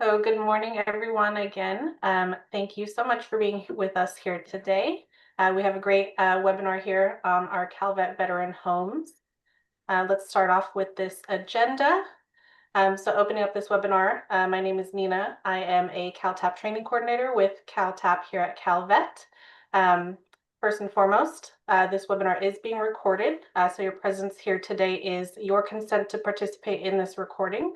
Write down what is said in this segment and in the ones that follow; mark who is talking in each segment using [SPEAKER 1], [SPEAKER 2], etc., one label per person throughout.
[SPEAKER 1] So good morning, everyone, again. Thank you so much for being with us here today. We have a great webinar here on our CalVet veteran homes. Let's start off with this agenda. So opening up this webinar, my name is Nina. I am a CalTap training coordinator with CalTap here at CalVet. First and foremost, this webinar is being recorded. So your presence here today is your consent to participate in this recording.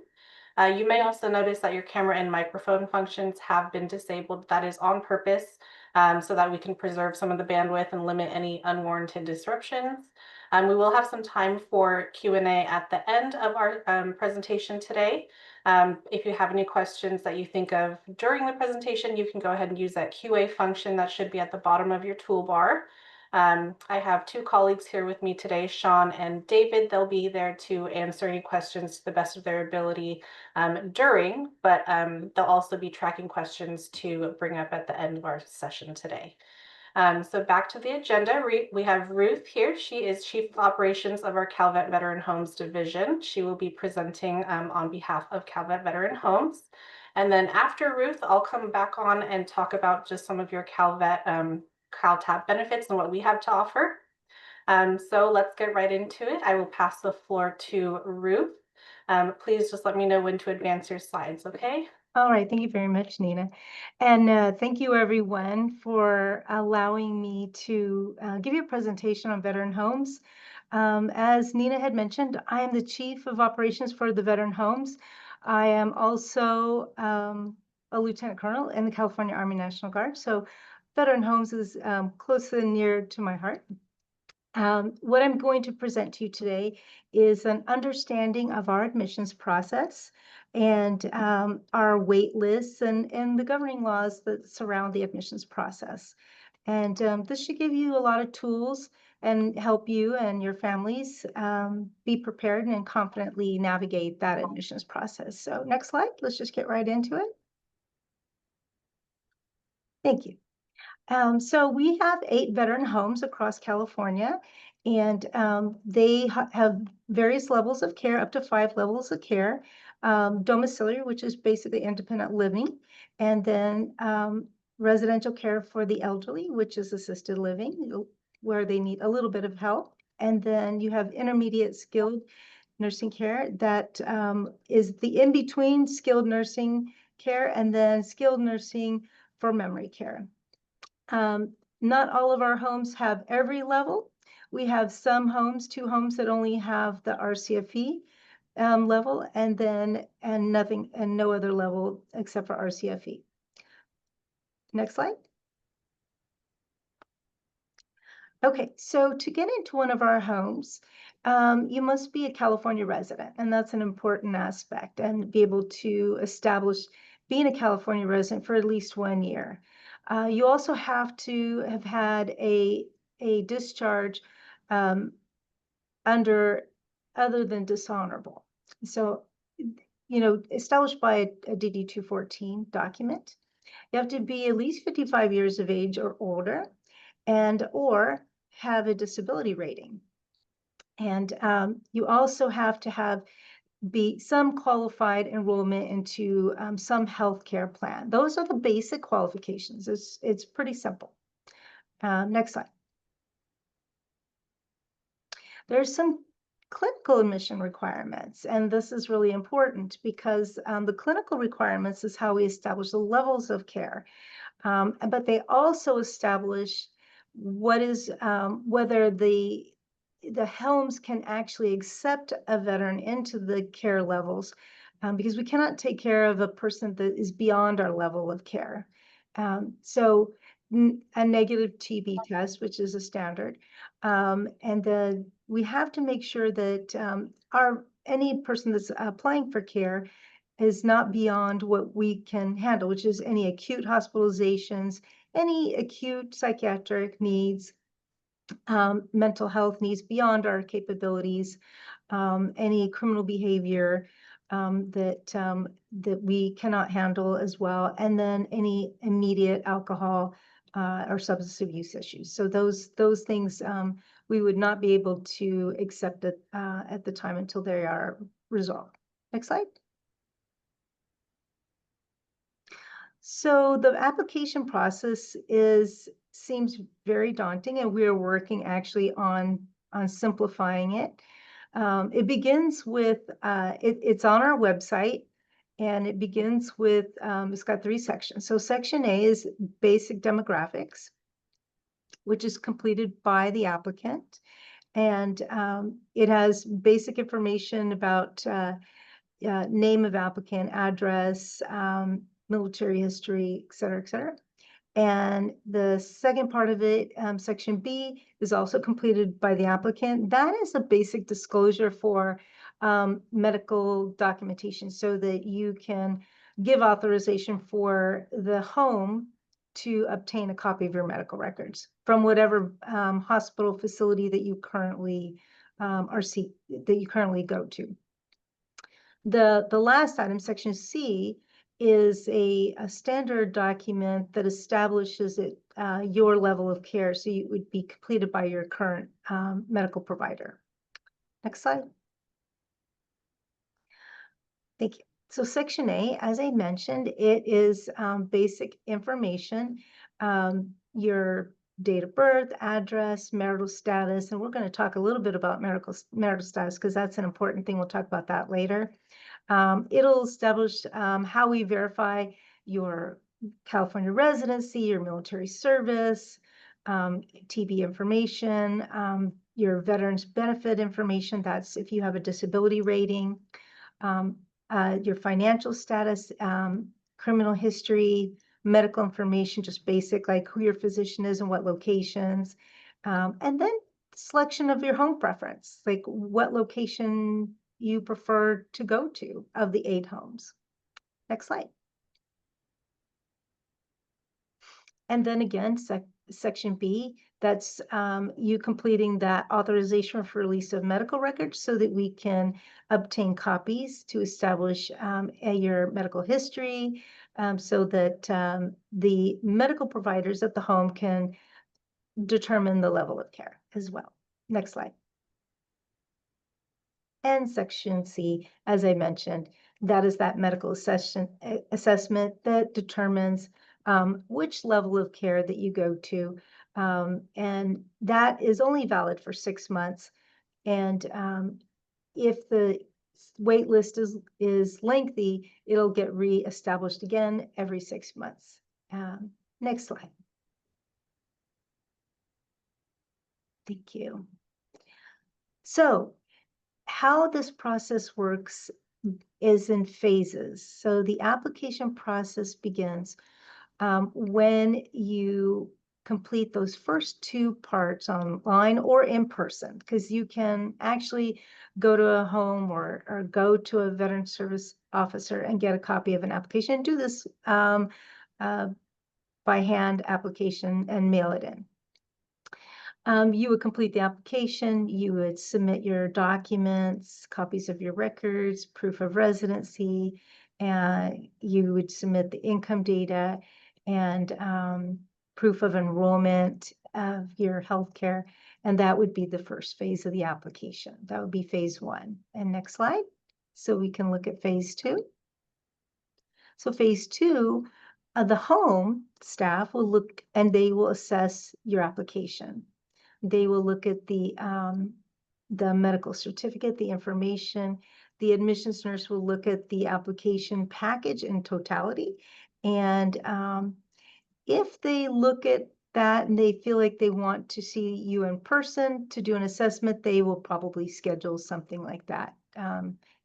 [SPEAKER 1] You may also notice that your camera and microphone functions have been disabled. That is on purpose, so that we can preserve some of the bandwidth and limit any unwarranted disruptions. We will have some time for Q&A at the end of our presentation today. If you have any questions that you think of during the presentation, you can go ahead and use that QA function that should be at the bottom of your toolbar. I have two colleagues here with me today, Sean and David. They'll be there to answer any questions to the best of their ability during, but they'll also be tracking questions to bring up at the end of our session today. So back to the agenda, we have Ruth here. She is Chief of Operations of our CalVet Veteran Homes Division. She will be presenting on behalf of CalVet Veteran Homes. And then after Ruth, I'll come back on and talk about just some of your CalVet CalTap benefits and what we have to offer. So let's get right into it. I will pass the floor to Ruth. Please just let me know when to advance your slides, okay?
[SPEAKER 2] All right, thank you very much, Nina. And thank you everyone for allowing me to give you a presentation on veteran homes. As Nina had mentioned, I am the Chief of Operations for the Veteran Homes. I am also a Lieutenant Colonel in the California Army National Guard. So Veteran Homes is close and near to my heart. What I'm going to present to you today is an understanding of our admissions process and our wait lists and the governing laws that surround the admissions process. And this should give you a lot of tools and help you and your families be prepared and confidently navigate that admissions process. So next slide, let's just get right into it. Thank you. So we have 8 veteran homes across California, and they have various levels of care, up to 5 levels of care. Domiciliary, which is basically independent living, and then residential care for the elderly, which is assisted living, where they need a little bit of help. And then you have intermediate skilled nursing care that is the in-between skilled nursing care and then skilled nursing for memory care. Not all of our homes have every level. We have some homes, 2 homes that only have the RCFE level, and no other level except for RCFE. Next slide. Okay, so to get into one of our homes, you must be a California resident, and that's an important aspect, and be able to establish being a California resident for at least 1 year. You also have to have had a discharge under other than dishonorable. So, established by a DD 214 document. You have to be at least 55 years of age or older, or have a disability rating. And you also have to be some qualified enrollment into some healthcare plan. Those are the basic qualifications. It's pretty simple. Next slide. There's some clinical admission requirements, and this is really important because the clinical requirements is how we establish the levels of care, but they also establish what is whether the homes can actually accept a veteran into the care levels, because we cannot take care of a person that is beyond our level of care. So a negative TB test, which is a standard, and then we have to make sure that any person that's applying for care is not beyond what we can handle, which is any acute hospitalizations, any acute psychiatric needs, mental health needs beyond our capabilities, any criminal behavior that we cannot handle as well, and then any immediate alcohol or substance abuse issues. So those things we would not be able to accept at the time until they are resolved. Next slide. So the application process seems very daunting, and we're working actually on simplifying it. It begins with it's on our website, and it begins with it's got 3 sections. So section A is basic demographics, which is completed by the applicant, and it has basic information about name of applicant, address, military history, et cetera, et cetera. And the second part of it, section B, is also completed by the applicant. That is a basic disclosure for medical documentation so that you can give authorization for the home to obtain a copy of your medical records from whatever hospital facility that you currently that you currently go to. The last item, section C, is a standard document that establishes your level of care. So it would be completed by your current medical provider. Next slide. Thank you. So section A, as I mentioned, it is basic information, your date of birth, address, marital status, and we're going to talk a little bit about marital status because that's an important thing. We'll talk about that later. It'll establish how we verify your California residency, your military service, TB information, your veterans benefit information. That's if you have a disability rating, your financial status, criminal history, medical information, just basic, like who your physician is and what locations, and then selection of your home preference, like what location you prefer to go to of the 8 homes. Next slide. And then again, section B, that's you completing that authorization for release of medical records so that we can obtain copies to establish your medical history so that the medical providers at the home can determine the level of care as well. Next slide. And section C, as I mentioned, that is that medical assessment that determines which level of care that you go to. And that is only valid for 6 months. And if the wait list is lengthy, it'll get reestablished again every 6 months. Next slide. Thank you. So how this process works is in phases. So the application process begins when you complete those first 2 parts online or in person, because you can actually go to a home or go to a veteran service officer and get a copy of an application and do this by hand application and mail it in. You would complete the application, you would submit your documents, copies of your records, proof of residency, and you would submit the income data and proof of enrollment of your healthcare, and that would be the first phase of the application. That would be phase 1. And next slide, so we can look at phase 2. So phase 2, the home staff will look and they will assess your application. They will look at the medical certificate, the information. The admissions nurse will look at the application package in totality. And if they look at that and they feel like they want to see you in person to do an assessment, they will probably schedule something like that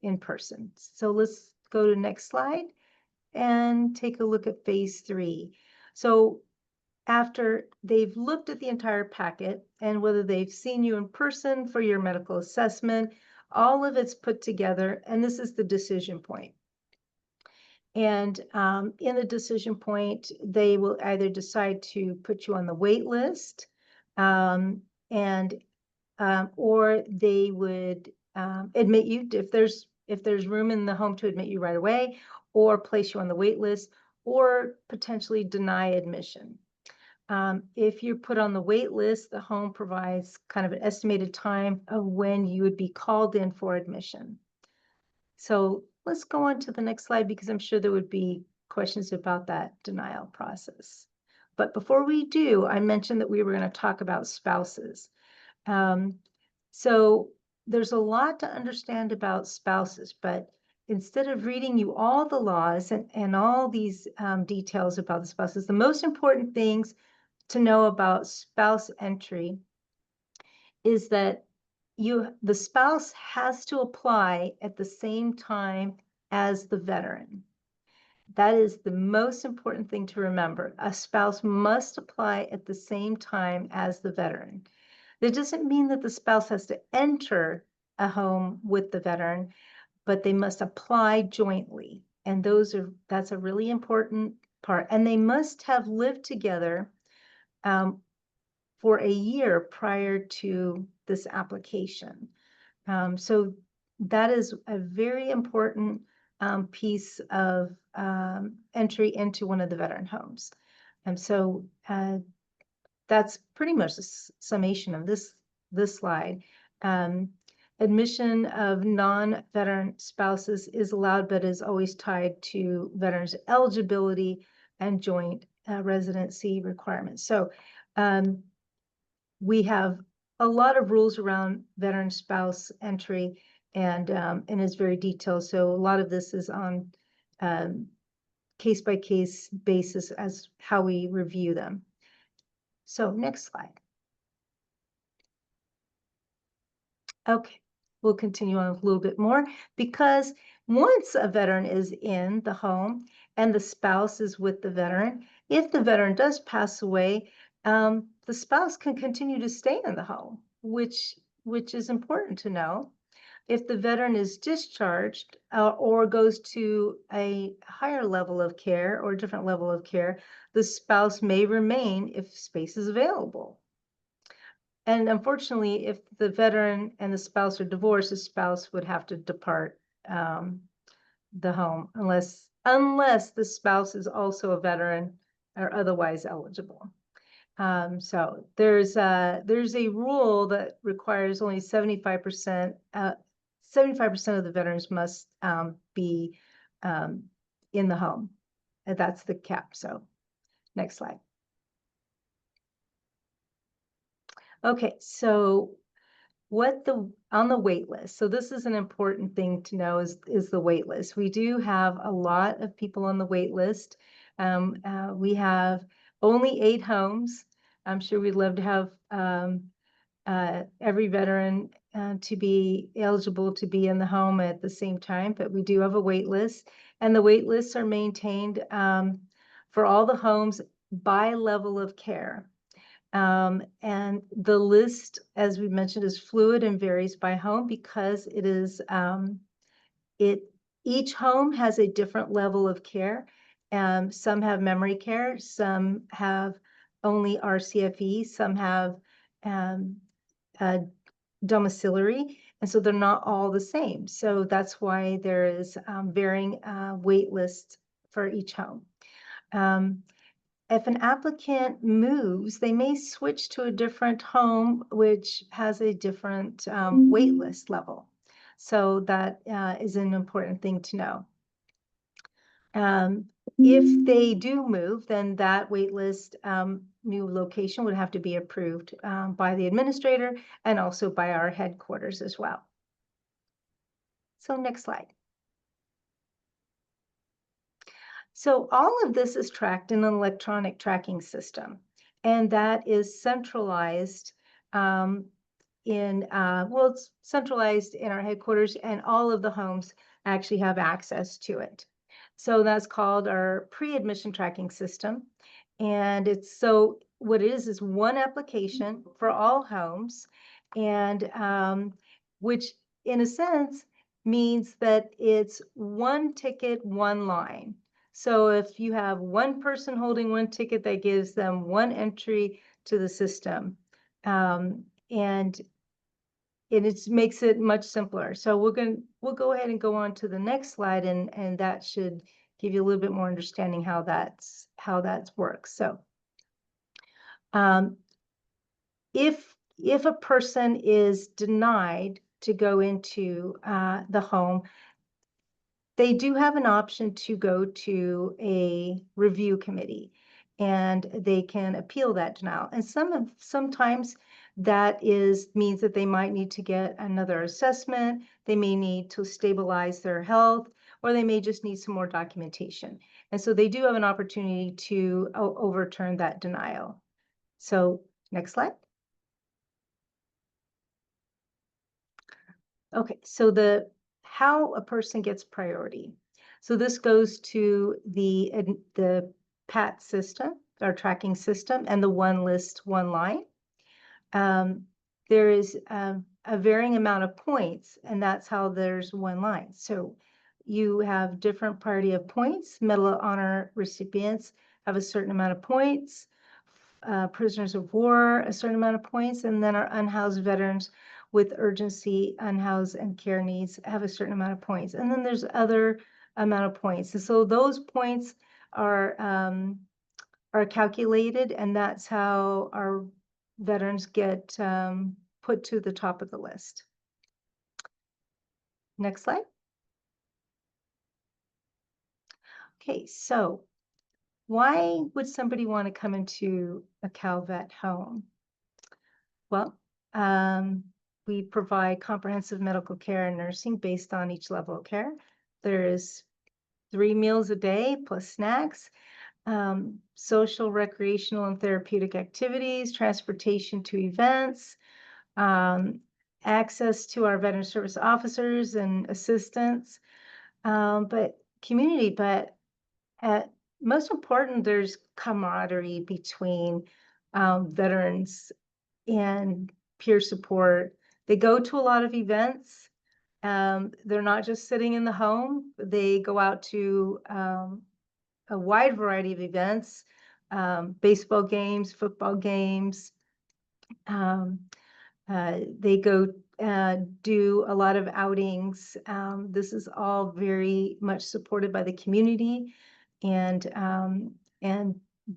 [SPEAKER 2] in person. So let's go to the next slide and take a look at phase 3. So after they've looked at the entire packet and whether they've seen you in person for your medical assessment, all of it's put together, and this is the decision point. And in the decision point, they will either decide to put you on the wait list, or they would admit you if there's room in the home to admit you right away, or place you on the wait list, or potentially deny admission. If you're put on the wait list, the home provides kind of an estimated time of when you would be called in for admission. So let's go on to the next slide because I'm sure there would be questions about that denial process. But before we do, I mentioned that we were going to talk about spouses. So there's a lot to understand about spouses, but instead of reading you all the laws and all these details about the spouses, the most important things to know about spouse entry is that the spouse has to apply at the same time as the veteran. That is the most important thing to remember. A spouse must apply at the same time as the veteran. That doesn't mean that the spouse has to enter a home with the veteran, but they must apply jointly. And that's a really important part. And they must have lived together for a year prior to this application. So that is a very important piece of entry into one of the veteran homes. And so that's pretty much the summation of this slide. Admission of non-veteran spouses is allowed, but is always tied to veterans' eligibility and joint residency requirements. So we have a lot of rules around veteran spouse entry, and it's very detailed. So a lot of this is on case-by-case basis as how we review them. So next slide. Okay, we'll continue on a little bit more, because once a veteran is in the home and the spouse is with the veteran, if the veteran does pass away, the spouse can continue to stay in the home, which is important to know. If the veteran is discharged or goes to a higher level of care or a different level of care, the spouse may remain if space is available. And unfortunately, if the veteran and the spouse are divorced, the spouse would have to depart the home unless the spouse is also a veteran or otherwise eligible. So there's a rule that requires only 75% of the veterans must be in the home. And that's the cap. So next slide. Okay, so on the wait list. So this is an important thing to know is the wait list. We do have a lot of people on the wait list. We have only 8 homes. I'm sure we'd love to have every veteran to be eligible to be in the home at the same time, but we do have a wait list, and the wait lists are maintained for all the homes by level of care. And the list, as we mentioned, is fluid and varies by home because it is each home has a different level of care. Some have memory care, some have only RCFE, some have domiciliary, and so they're not all the same. So that's why there is varying wait lists for each home. If an applicant moves, they may switch to a different home, which has a different wait list level. So that is an important thing to know. If they do move, then that wait list new location would have to be approved by the administrator and also by our headquarters as well. So next slide. So all of this is tracked in an electronic tracking system, and that is centralized it's centralized in our headquarters, and all of the homes actually have access to it. So that's called our pre-admission tracking system. And what it is one application for all homes, and which in a sense means that it's one ticket, one line. So if you have one person holding one ticket, that gives them one entry to the system. And it makes it much simpler. So we'll go ahead and go on to the next slide, and that should give you a little bit more understanding how that works. So if a person is denied to go into the home, They do have an option to go to a review committee, and they can appeal that denial. And sometimes that means that they might need to get another assessment, they may need to stabilize their health, or they may just need some more documentation. And so they do have an opportunity to overturn that denial. So next slide. Okay, so how a person gets priority. So this goes to the PAT system, our tracking system, and the one list, one line. There is a varying amount of points, and that's how there's one line. So you have different priority of points. Medal of Honor recipients have a certain amount of points. Prisoners of war, a certain amount of points, and then our unhoused veterans with urgency, unhoused, and care needs have a certain amount of points. And then there's other amount of points. And so those points are calculated, and that's how our veterans get put to the top of the list. Next slide. Okay, so why would somebody want to come into a CalVet home? Well, we provide comprehensive medical care and nursing based on each level of care. There is 3 meals a day plus snacks, social, recreational, and therapeutic activities, transportation to events, access to our veteran service officers and assistants, but community. But most important, there's camaraderie between veterans and peer support. They go to a lot of events. They're not just sitting in the home. They go out to a wide variety of events, baseball games, football games. They go do a lot of outings. This is all very much supported by the community and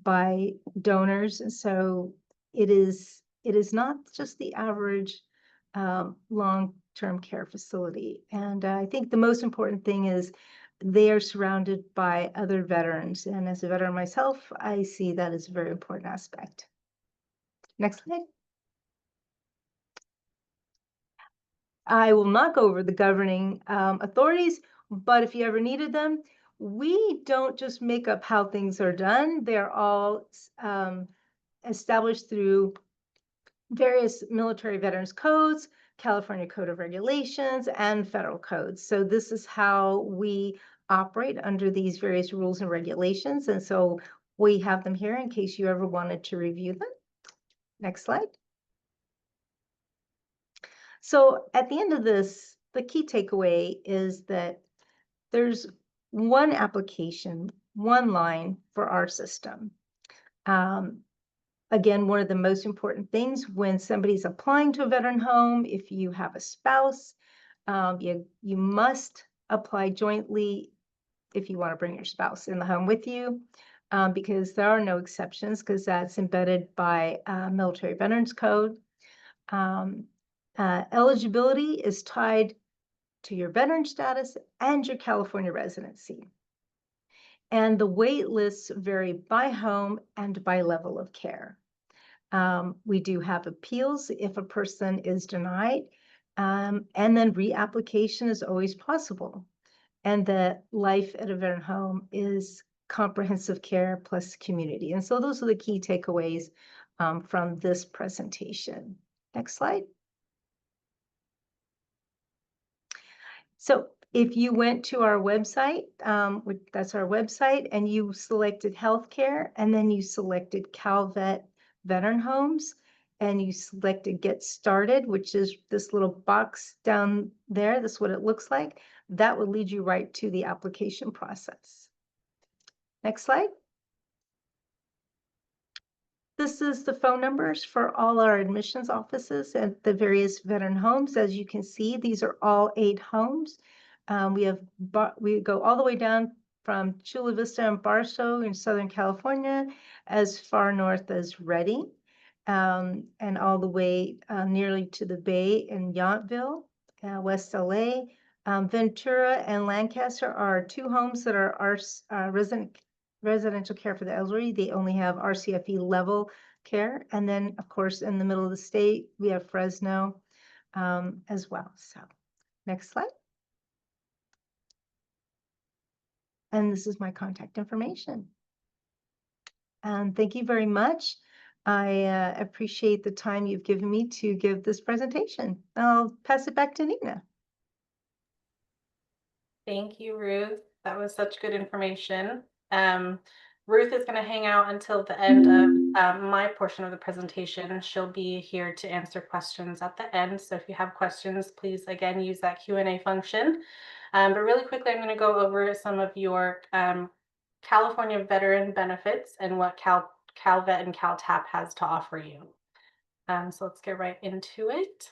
[SPEAKER 2] by donors. And so it is not just the average long-term care facility. And I think the most important thing is they are surrounded by other veterans. And as a veteran myself, I see that as a very important aspect. Next slide. I will not go over the governing authorities, but if you ever needed them, we don't just make up how things are done. They're all established through various military veterans codes, California Code of Regulations, and federal codes. So this is how we operate under these various rules and regulations. And so we have them here in case you ever wanted to review them. Next slide. So at the end of this, the key takeaway is that there's one application, one line for our system. Again, one of the most important things when somebody's applying to a veteran home, if you have a spouse, you must apply jointly if you want to bring your spouse in the home with you, because there are no exceptions, because that's embedded by Military Veterans Code. Eligibility is tied to your veteran status and your California residency. And the wait lists vary by home and by level of care. We do have appeals if a person is denied, and then reapplication is always possible. And the life at a veteran home is comprehensive care plus community. And so those are the key takeaways from this presentation. Next slide. So if you went to our website, that's our website, and you selected healthcare, and then you selected CalVet Veteran Homes, and you selected Get Started, which is this little box down there, that's what it looks like, that would lead you right to the application process. Next slide. This is the phone numbers for all our admissions offices at the various veteran homes. As you can see, these are all 8 homes. We go all the way down from Chula Vista and Barstow in Southern California, as far north as Redding, and all the way nearly to the Bay in Yountville, West LA, Ventura and Lancaster are two homes that are residential care for the elderly. They only have RCFE level care. And then, of course, in the middle of the state, we have Fresno as well. So next slide. And this is my contact information. Thank you very much. I appreciate the time you've given me to give this presentation. I'll pass it back to Nina.
[SPEAKER 1] Thank you, Ruth. That was such good information. Ruth is going to hang out until the end of my portion of the presentation. She'll be here to answer questions at the end. So if you have questions, please, again, use that Q&A function. But really quickly, I'm going to go over some of your California veteran benefits and what CalVet and CalTAP has to offer you. So let's get right into it.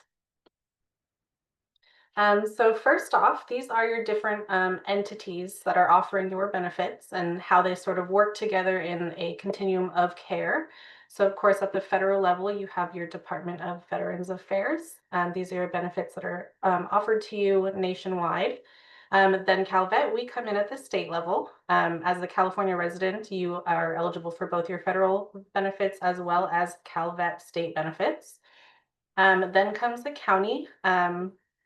[SPEAKER 1] So first off, these are your different entities that are offering your benefits and how they sort of work together in a continuum of care. So of course, at the federal level, you have your Department of Veterans Affairs. These are your benefits that are offered to you nationwide. Then CalVet, we come in at the state level. As a California resident, you are eligible for both your federal benefits as well as CalVet state benefits. Then comes the county.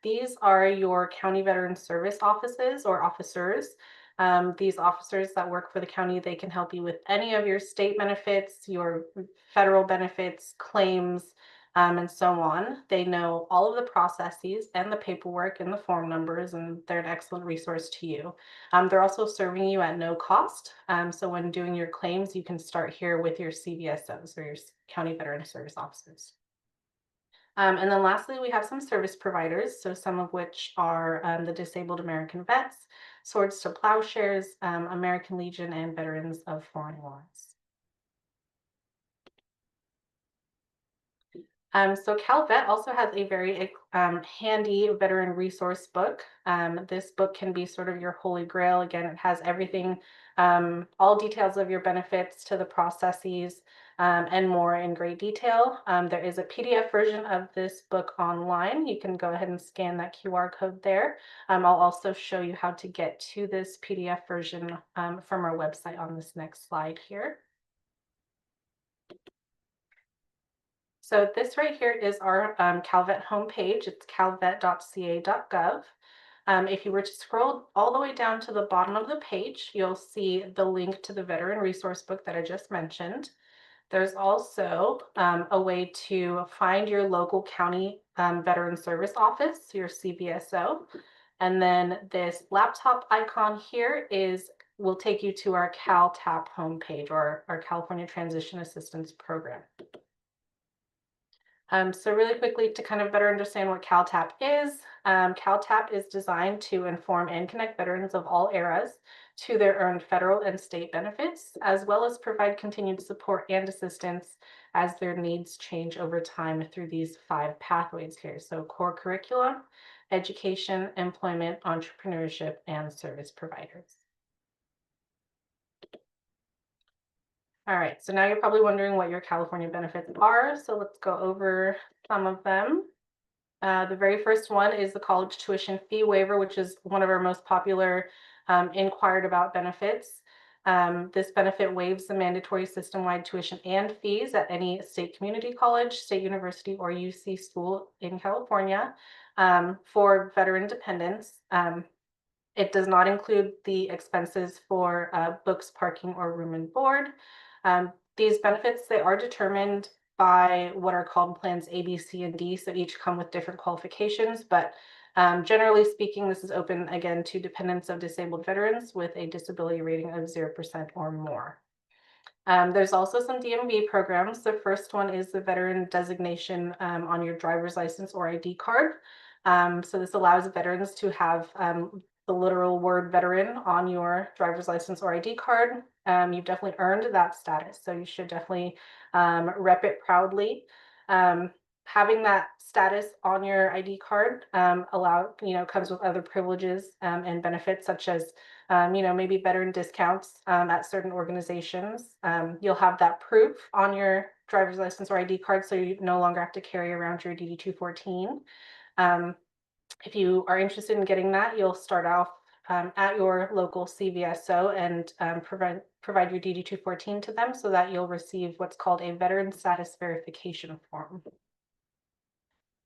[SPEAKER 1] These are your county veteran service offices or officers. These officers that work for the county, they can help you with any of your state benefits, your federal benefits, claims, and so on. They know all of the processes and the paperwork and the form numbers, and they're an excellent resource to you. They're also serving you at no cost. So when doing your claims, you can start here with your CVSOs or your county veteran service officers. And then lastly, we have some service providers, so some of which are the Disabled American Vets, Swords to Plowshares, American Legion, and Veterans of Foreign Wars. So CalVet also has a very handy veteran resource book. This book can be sort of your holy grail. Again, it has everything, all details of your benefits to the processes, and more in great detail. There is a PDF version of this book online. You can go ahead and scan that QR code there. I'll also show you how to get to this PDF version from our website on this next slide here. So this right here is our CalVet homepage. It's calvet.ca.gov. If you were to scroll all the way down to the bottom of the page, you'll see the link to the veteran resource book that I just mentioned. There's also a way to find your local county veteran service office, your CVSO. And then this laptop icon here will take you to our CalTAP homepage, or our California Transition Assistance Program. So really quickly, to kind of better understand what CalTAP is designed to inform and connect veterans of all eras to their earned federal and state benefits, as well as provide continued support and assistance as their needs change over time through these 5 pathways here. So core curriculum, education, employment, entrepreneurship, and service providers. All right, so now you're probably wondering what your California benefits are. So let's go over some of them. The very first one is the college tuition fee waiver, which is one of our most popular inquired about benefits. This benefit waives the mandatory system-wide tuition and fees at any state community college, state university, or UC school in California for veteran dependents. It does not include the expenses for books, parking, or room and board. These benefits, they are determined by what are called plans A, B, C, and D. So each come with different qualifications, but generally speaking, this is open again to dependents of disabled veterans with a disability rating of 0% or more. There's also some DMV programs. The first one is the veteran designation on your driver's license or ID card. So this allows veterans to have the literal word veteran on your driver's license or ID card. You've definitely earned that status, so you should definitely rep it proudly. Having that status on your ID card comes with other privileges and benefits, such as maybe veteran discounts at certain organizations. You'll have that proof on your driver's license or ID card, so you no longer have to carry around your DD-214. If you are interested in getting that, you'll start off at your local CVSO and provide your DD 214 to them so that you'll receive what's called a veteran status verification form.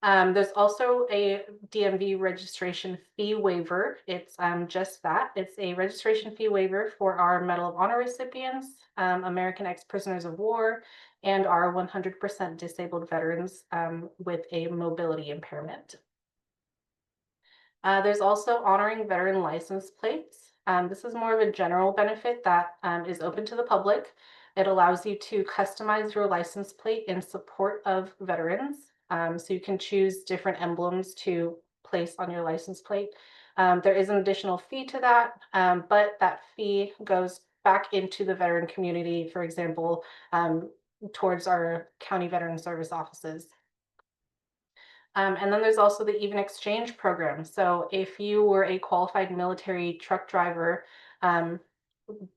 [SPEAKER 1] There's also a DMV registration fee waiver. It's just that. It's a registration fee waiver for our Medal of Honor recipients, American ex-prisoners of war, and our 100% disabled veterans with a mobility impairment. There's also honoring veteran license plates. This is more of a general benefit that is open to the public. It allows you to customize your license plate in support of veterans. So you can choose different emblems to place on your license plate. There is an additional fee to that, but that fee goes back into the veteran community, for example, towards our county veteran service offices. And then there's also the even exchange program. So if you were a qualified military truck driver, um,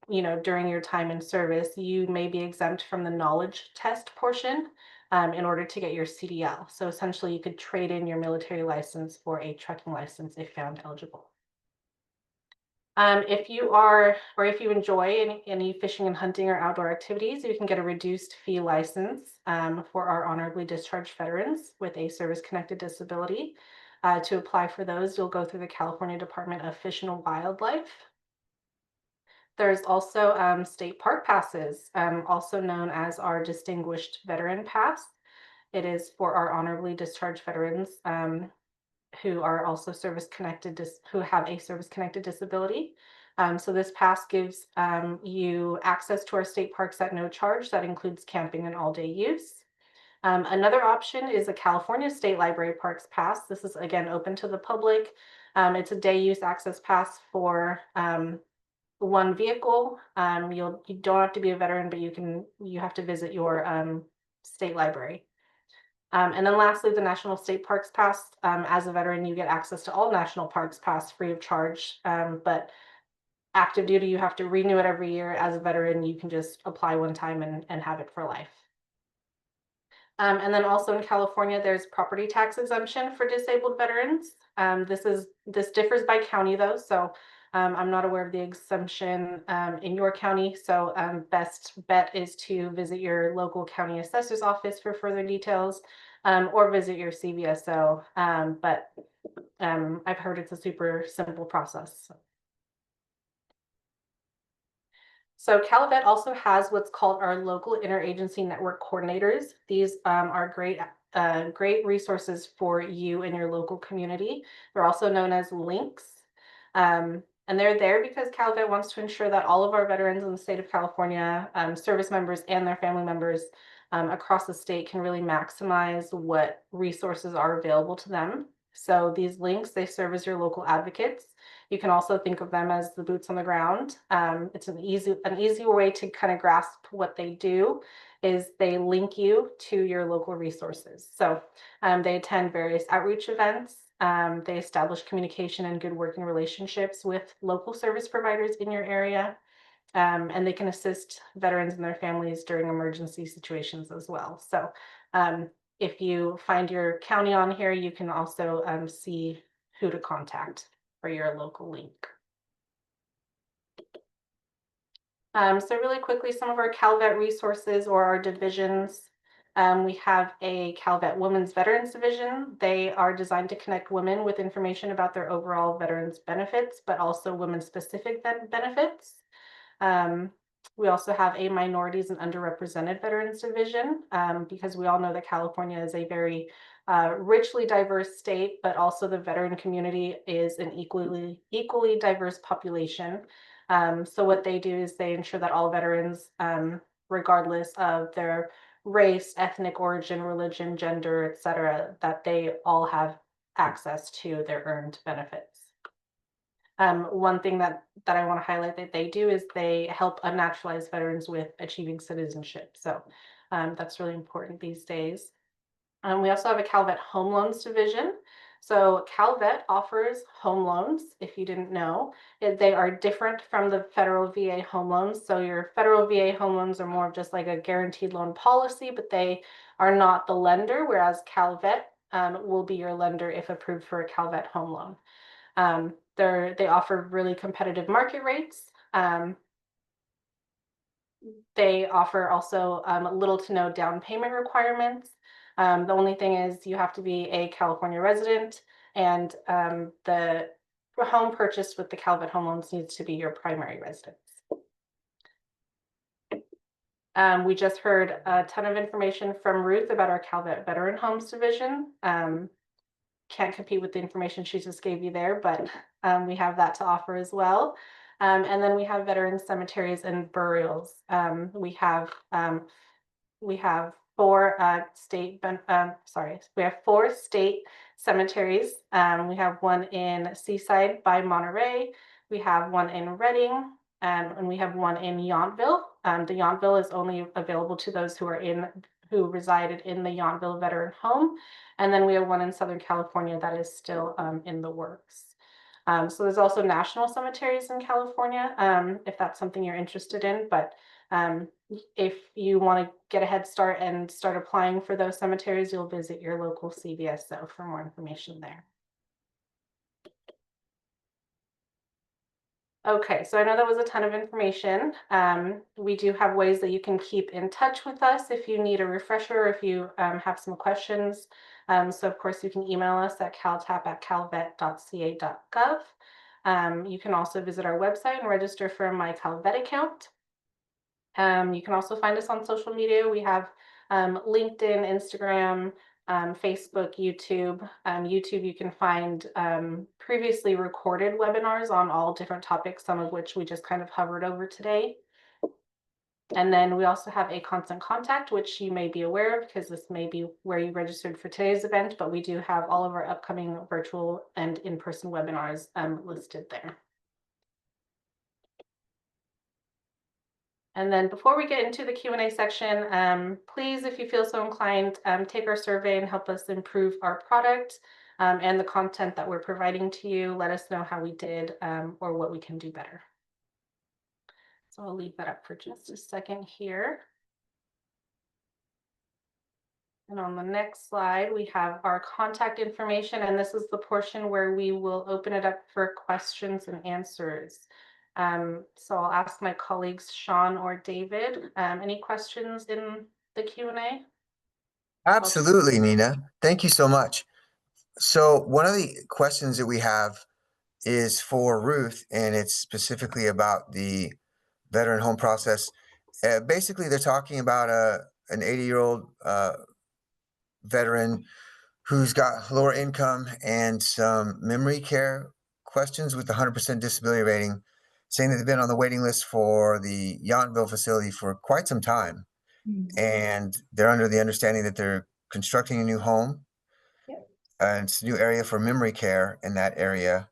[SPEAKER 1] during your time in service, you may be exempt from the knowledge test portion in order to get your CDL. So essentially, you could trade in your military license for a trucking license if found eligible. If you are, or if you enjoy any fishing and hunting or outdoor activities, you can get a reduced fee license for our honorably discharged veterans with a service-connected disability. To apply for those, you'll go through the California Department of Fish and Wildlife. There's also state park passes, also known as our Distinguished Veteran Pass. It is for our honorably discharged veterans who are also who have a service-connected disability. So this pass gives you access to our state parks at no charge. That includes camping and all-day use. Another option is a California State Library Parks Pass. This is again open to the public. It's a day use access pass for one vehicle. You don't have to be a veteran, but you have to visit your state library. And then lastly, the National State Parks Pass. As a veteran, you get access to all National Parks Pass free of charge. But active duty, you have to renew it every year. As a veteran, you can just apply one time and have it for life. And then also in California, there's property tax exemption for disabled veterans. This differs by county though, so I'm not aware of the exemption in your county. So best bet is to visit your local county assessor's office for further details, or visit your CVSO. But I've heard it's a super simple process. So CalVet also has what's called our local interagency network coordinators. These are great resources for you and your local community. They're also known as links. And they're there because CalVet wants to ensure that all of our veterans in the state of California, service members and their family members across the state can really maximize what resources are available to them. So these links, they serve as your local advocates. You can also think of them as the boots on the ground. It's an easy way to kind of grasp what they do is they link you to your local resources. So they attend various outreach events. They establish communication and good working relationships with local service providers in your area. And they can assist veterans and their families during emergency situations as well. So if you find your county on here, you can also see who to contact for your local link. So really quickly, some of our CalVet resources or our divisions. We have a CalVet Women's Veterans Division. They are designed to connect women with information about their overall veterans benefits, but also women-specific benefits. We also have a minorities and underrepresented veterans division because we all know that California is a very richly diverse state, but also the veteran community is an equally diverse population. So what they do is they ensure that all veterans, regardless of their race, ethnic origin, religion, gender, etc., that they all have access to their earned benefits. One thing that I want to highlight that they do is they help unnaturalized veterans with achieving citizenship. So that's really important these days. We also have a CalVet Home Loans division. So CalVet offers home loans, if you didn't know. They are different from the federal VA home loans. So your federal VA home loans are more of just like a guaranteed loan policy, but they are not the lender, whereas CalVet will be your lender if approved for a CalVet home loan. They offer really competitive market rates. They offer also little to no down payment requirements. The only thing is you have to be a California resident, and the home purchased with the CalVet home loans needs to be your primary residence. We just heard a ton of information from Ruth about our CalVet Veteran Homes division. Can't compete with the information she just gave you there, but we have that to offer as well. And then we have veteran cemeteries and burials. We have four state cemeteries. We have one in Seaside by Monterey. We have one in Redding, and we have one in Yountville. The Yountville is only available to those who resided in the Yountville veteran home. And then we have one in Southern California that is still in the works. So there's also national cemeteries in California, if that's something you're interested in. But if you want to get a head start and start applying for those cemeteries, you'll visit your local CVSO for more information there. Okay, so I know that was a ton of information. We do have ways that you can keep in touch with us if you need a refresher, if you have some questions. So of course you can email us at caltap@calvet.ca.gov. You can also visit our website and register for my CalVet account. You can also find us on social media. We have LinkedIn, Instagram, Facebook, YouTube. YouTube, you can find previously recorded webinars on all different topics, some of which we just kind of hovered over today. And then we also have a constant contact, which you may be aware of because this may be where you registered for today's event, but we do have all of our upcoming virtual and in-person webinars listed there. And then before we get into the Q&A section, please, if you feel so inclined, take our survey and help us improve our product and the content that we're providing to you. Let us know how we did or what we can do better. So I'll leave that up for just a second here. And on the next slide, we have our contact information, and this is the portion where we will open it up for questions and answers. So I'll ask my colleagues, Sean or David, any questions in the Q&A?
[SPEAKER 3] Absolutely, Nina. Thank you so much. So one of the questions that we have is for Ruth, and it's specifically about the veteran home process. Basically, they're talking about an 80-year-old veteran who's got lower income and some memory care questions with 100% disability rating, saying that they've been on the waiting list for the Yountville facility for quite some time. And they're under the understanding that they're constructing a new home. And it's a new area for memory care in that area.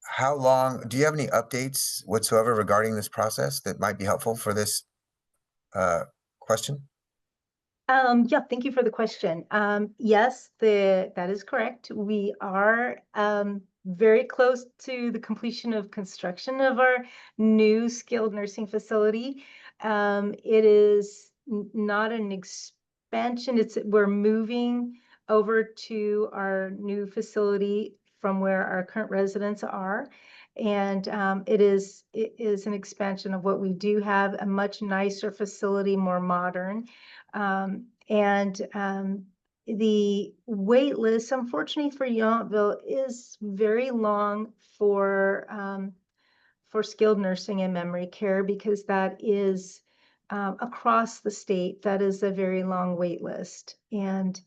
[SPEAKER 3] How long, do you have any updates whatsoever regarding this process that might be helpful for this question?
[SPEAKER 2] Yeah, thank you for the question. Yes, that is correct. We are very close to the completion of construction of our new skilled nursing facility. It is not an expansion. We're moving over to our new facility from where our current residents are. And it is an expansion of what we do have, a much nicer facility, more modern. The wait list, unfortunately for Yountville, is very long for skilled nursing and memory care because that is across the state. That is a very long wait list. And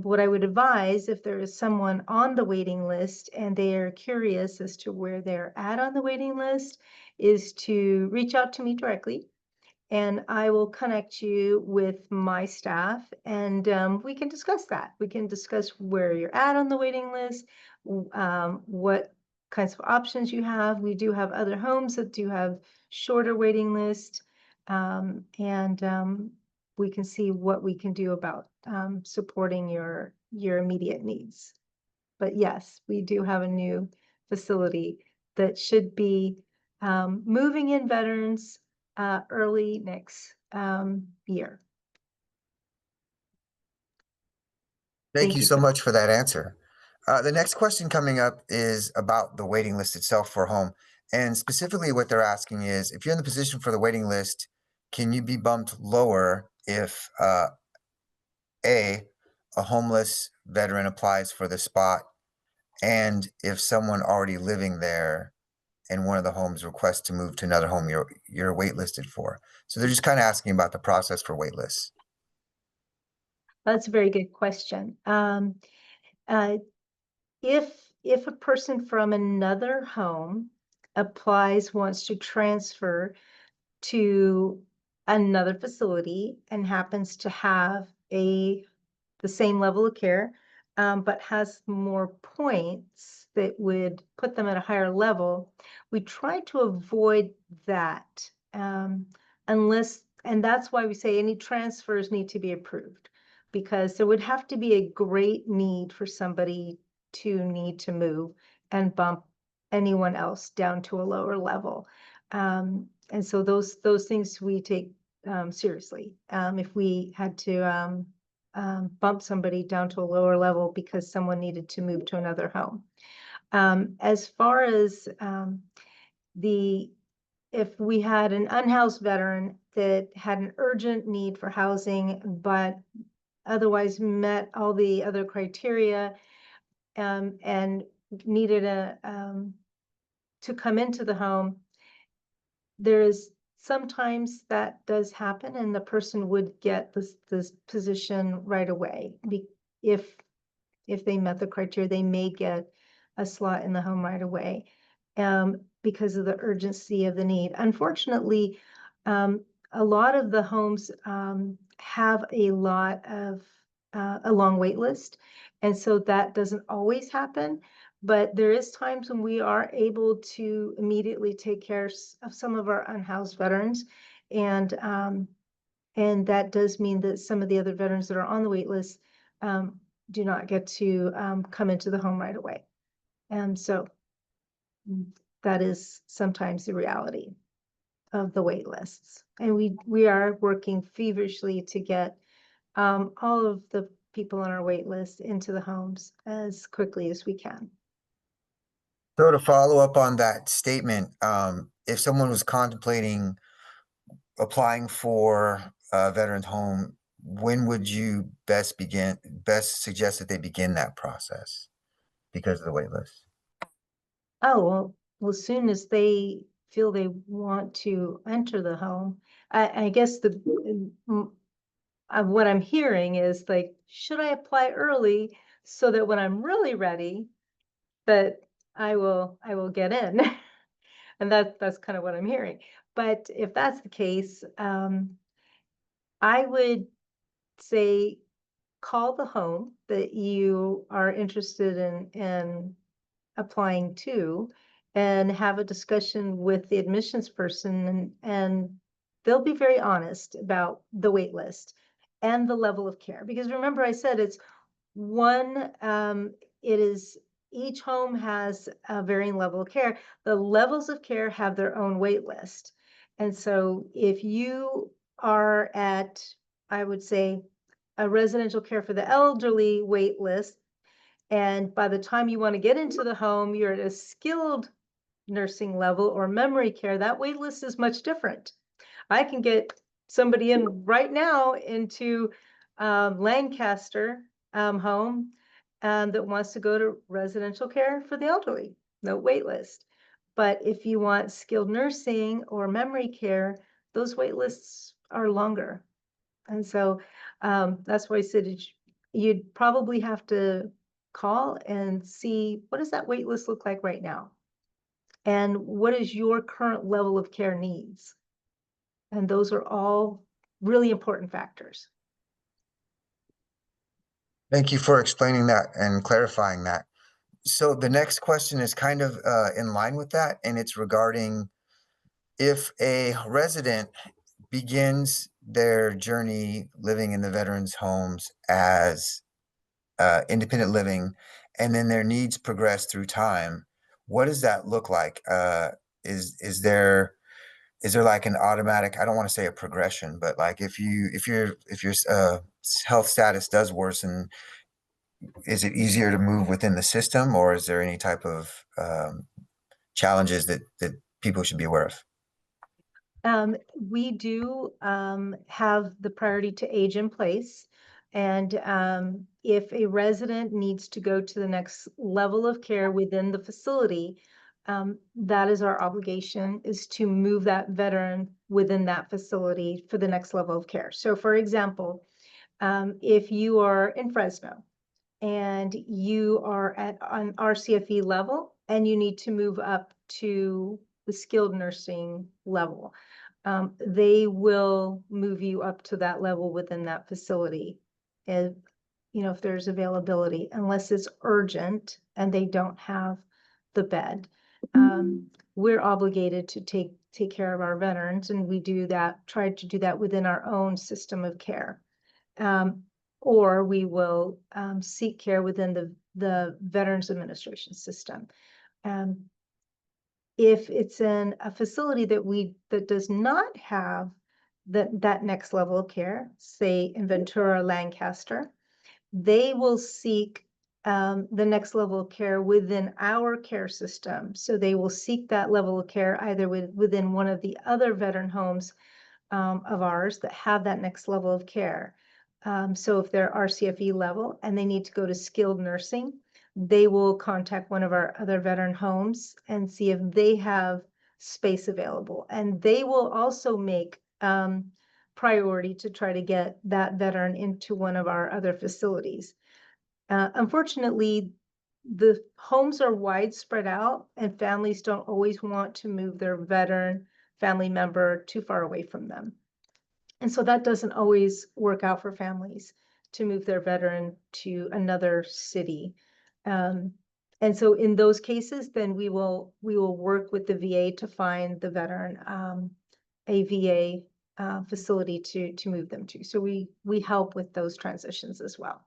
[SPEAKER 2] what I would advise, if there is someone on the waiting list and they are curious as to where they're at on the waiting list, is to reach out to me directly. And I will connect you with my staff and we can discuss that. We can discuss where you're at on the waiting list, what kinds of options you have. We do have other homes that do have shorter waiting lists, we can see what we can do about supporting your immediate needs. But yes, we do have a new facility that should be moving in veterans early next year.
[SPEAKER 3] Thank you
[SPEAKER 2] you
[SPEAKER 3] so
[SPEAKER 2] for
[SPEAKER 3] much for that answer. The next question coming up is about the waiting list itself for a home. And specifically, what they're asking is if you're in the position for the waiting list, can you be bumped lower if A, a homeless veteran applies for the spot, and if someone already living there in one of the homes requests to move to another home you're waitlisted for? So they're just kind of asking about the process for waitlists.
[SPEAKER 2] That's a very good question. Uh, if a person from another home wants to transfer to another facility and happens to have the same level of care, but has more points that would put them at a higher level, we try to avoid that, and that's why we say any transfers need to be approved, because there would have to be a great need for somebody to need to move and bump anyone else down to a lower level. And so those things we take seriously. If we had to bump somebody down to a lower level because someone needed to move to another home. As far as if we had an unhoused veteran that had an urgent need for housing, but otherwise met all the other criteria, and needed to come into the home, there is sometimes that does happen, and the person would get this position right away. If if they met the criteria, they may get a slot in the home right away, because of the urgency of the need. Unfortunately, a lot of the homes have a lot of a long wait list, and so that doesn't always happen. But there is times when we are able to immediately take care of some of our unhoused veterans, and that does mean that some of the other veterans that are on the wait list do not get to come into the home right away. And so that is sometimes the reality of the wait lists. And we are working feverishly to get all of the people on our wait list into the homes as quickly as we can.
[SPEAKER 3] So to follow up on that statement, if someone was contemplating applying for a veteran's home, when would you best suggest that they begin that process because of the wait list?
[SPEAKER 2] Oh, well, as soon as they feel they want to enter the home, I guess what I'm hearing is like, should I apply early so that when I'm really ready, that I will get in? And that's kind of what I'm hearing. But if that's the case, I would say call the home that you are interested in applying to, and have a discussion with the admissions person, and they'll be very honest about the wait list and the level of care. Because remember, I said it's one, it is, each home has a varying level of care. The levels of care have their own wait list. And so if you are at, I would say, a residential care for the elderly wait list, and by the time you want to get into the home, you're at a skilled nursing level or memory care, that wait list is much different. I can get somebody in right now into Lancaster home that wants to go to residential care for the elderly, no wait list. But if you want skilled nursing or memory care, those wait lists are longer. And so that's why I said you'd probably have to call and see, what does that wait list look like right now? And what is your current level of care needs? And those are all really important factors.
[SPEAKER 3] Thank you for explaining that and clarifying that. So the next question is kind of in line with that, and it's regarding if a resident begins their journey living in the veterans' homes as independent living, and then their needs progress through time, what does that look like? Is there like an automatic, I don't want to say a progression, but like if your health status does worsen, is it easier to move within the system, or is there any type of challenges that people should be aware of?
[SPEAKER 2] We do have the priority to age in place. And if a resident needs to go to the next level of care within the facility, that is our obligation, is to move that veteran within that facility for the next level of care. So for example, if you are in Fresno and you are at an RCFE level and you need to move up to the skilled nursing level, they will move you up to that level within that facility. And, you know, if there's availability, unless it's urgent and they don't have the bed. We're obligated to take care of our veterans, and we do that, try to do that within our own system of care. Or we will seek care within the Veterans Administration system. If it's in a facility that does not have that next level of care, say in Ventura, Lancaster, they will seek the next level of care within our care system. So they will seek that level of care either within one of the other veteran homes of ours that have that next level of care. So if they're RCFE level and they need to go to skilled nursing, they will contact one of our other veteran homes and see if they have space available. And they will also make priority to try to get that veteran into one of our other facilities. Unfortunately, the homes are widespread out and families don't always want to move their veteran family member too far away from them. And so that doesn't always work out for families to move their veteran to another city. And so in those cases, then we will work with the VA to find the veteran a VA facility to move them to. So we help with those transitions as well.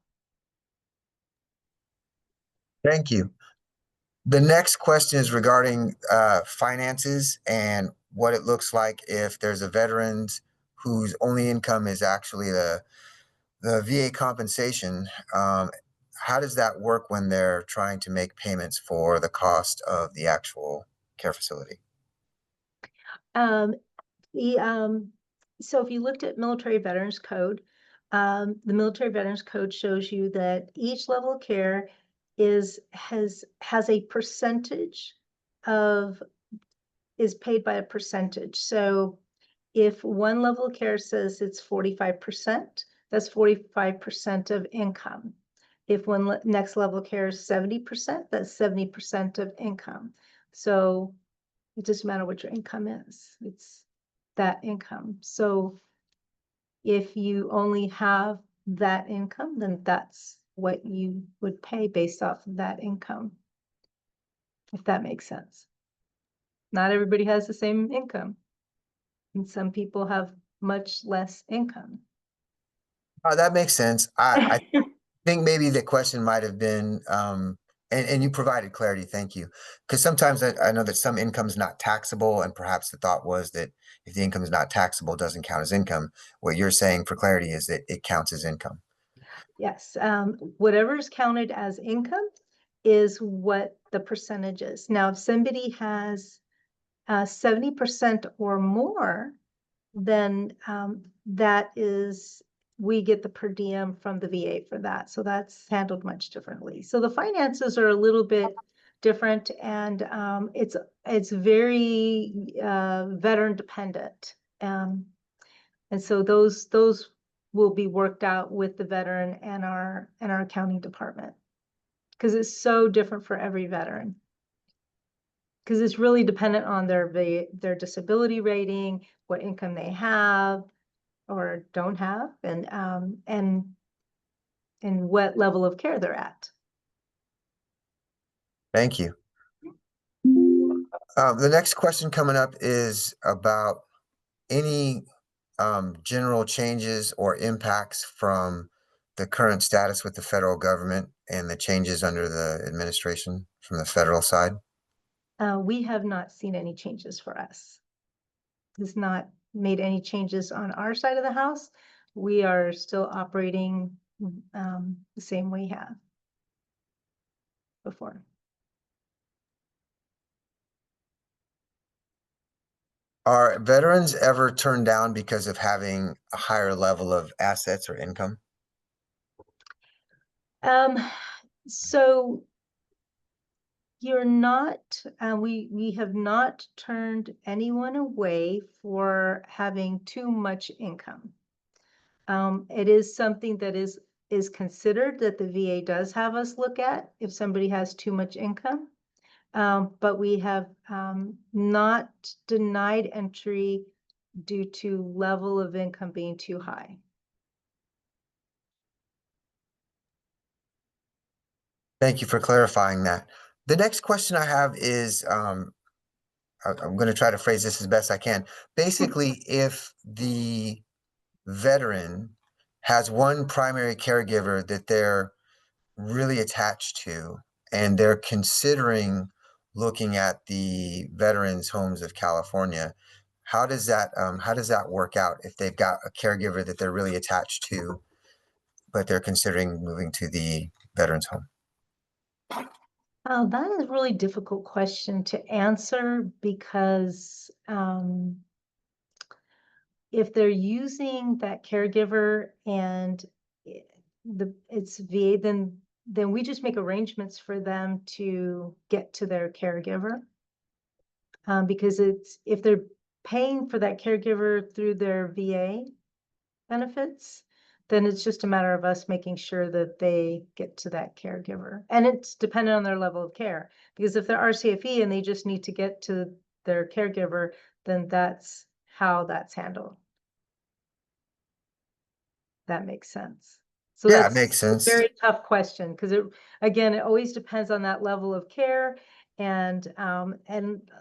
[SPEAKER 3] Thank you. The next question is regarding finances and what it looks like if there's a veteran whose only income is actually the VA compensation. How does that work when they're trying to make payments for the cost of the actual care facility?
[SPEAKER 2] Um, so if you looked at Military Veterans Code, the Military Veterans Code shows you that each level of care has a percentage is paid by a percentage. So if one level of care says it's 45%, that's 45% of income. If one next level of care is 70%, that's 70% of income. So it doesn't matter what your income is, it's that income. So if you only have that income, then that's what you would pay based off of that income, if that makes sense. Not everybody has the same income, and some people have much less income.
[SPEAKER 3] That makes sense. I think maybe the question might have been, and you provided clarity, thank you. Because sometimes I know that some income is not taxable, and perhaps the thought was that if the income is not taxable, it doesn't count as income. What you're saying for clarity is that it counts as income.
[SPEAKER 2] Yes, whatever is counted as income is what the percentage is. Now, if somebody has 70% or more, then that is, we get the per diem from the VA for that. So that's handled much differently. So the finances are a little bit different, and it's very veteran dependent. And so those will be worked out with the veteran and our accounting department, because it's so different for every veteran. Because it's really dependent on their disability rating, what income they have or don't have, and what level of care they're at.
[SPEAKER 3] Thank you. The next question coming up is about any general changes or impacts from the current status with the federal government and the changes under the administration from the federal side?
[SPEAKER 2] We have not seen any changes for us. Has not made any changes on our side of the house. We are still operating the same we have. before.
[SPEAKER 3] Are veterans ever turned down because of having a higher level of assets or income?
[SPEAKER 2] So you're not, we have not turned anyone away for having too much income. It is something that is considered that the VA does have us look at if somebody has too much income. But we have not denied entry due to level of income being too high.
[SPEAKER 3] Thank you for clarifying that. The next question I have is, I'm going to try to phrase this as best I can. Basically, if the veteran has one primary caregiver that they're really attached to, and they're considering looking at the Veterans Homes of California, how does that work out if they've got a caregiver that they're really attached to, but they're considering moving to the Veterans Home?
[SPEAKER 2] That is a really difficult question to answer because if they're using that caregiver and it's VA, then we just make arrangements for them to get to their caregiver. Because if they're paying for that caregiver through their VA benefits, then it's just a matter of us making sure that they get to that caregiver. And it's dependent on their level of care. Because if they're RCFE and they just need to get to their caregiver, then that's how that's handled. That makes sense. So
[SPEAKER 3] Yeah, it
[SPEAKER 2] that's
[SPEAKER 3] makes
[SPEAKER 2] a
[SPEAKER 3] sense.
[SPEAKER 2] very tough question because it always depends on that level of care. And a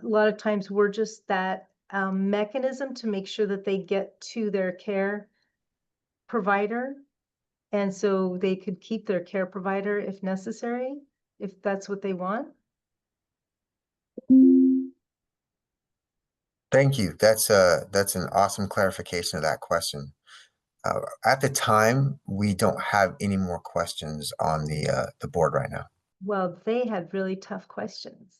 [SPEAKER 2] lot of times we're just that mechanism to make sure that they get to their care provider. And so they could keep their care provider if necessary, if that's what they want.
[SPEAKER 3] Thank you. That's an awesome clarification of that question. At the time, we don't have any more questions on the board right now.
[SPEAKER 2] Well, they had really tough questions.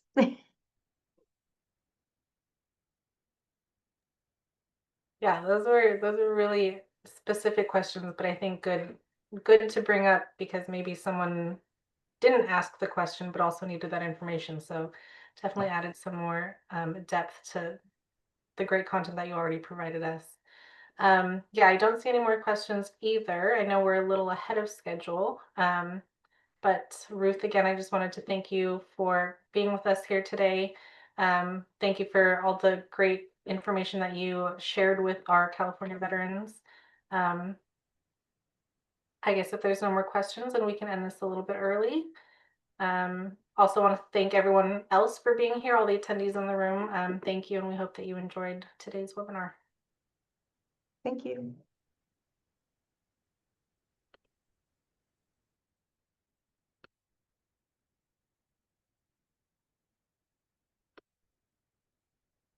[SPEAKER 1] Yeah, those were really specific questions, but I think good to bring up because maybe someone didn't ask the question but also needed that information. So definitely added some more depth to the great content that you already provided us. Yeah, I don't see any more questions either. I know we're a little ahead of schedule. But Ruth, again, I just wanted to thank you for being with us here today. Thank you for all the great information that you shared with our California veterans. Um, I guess if there's no more questions, then we can end this a little bit early. Also want to thank everyone else for being here, all the attendees in the room. Thank you, and we hope that you enjoyed today's webinar.
[SPEAKER 2] Thank you.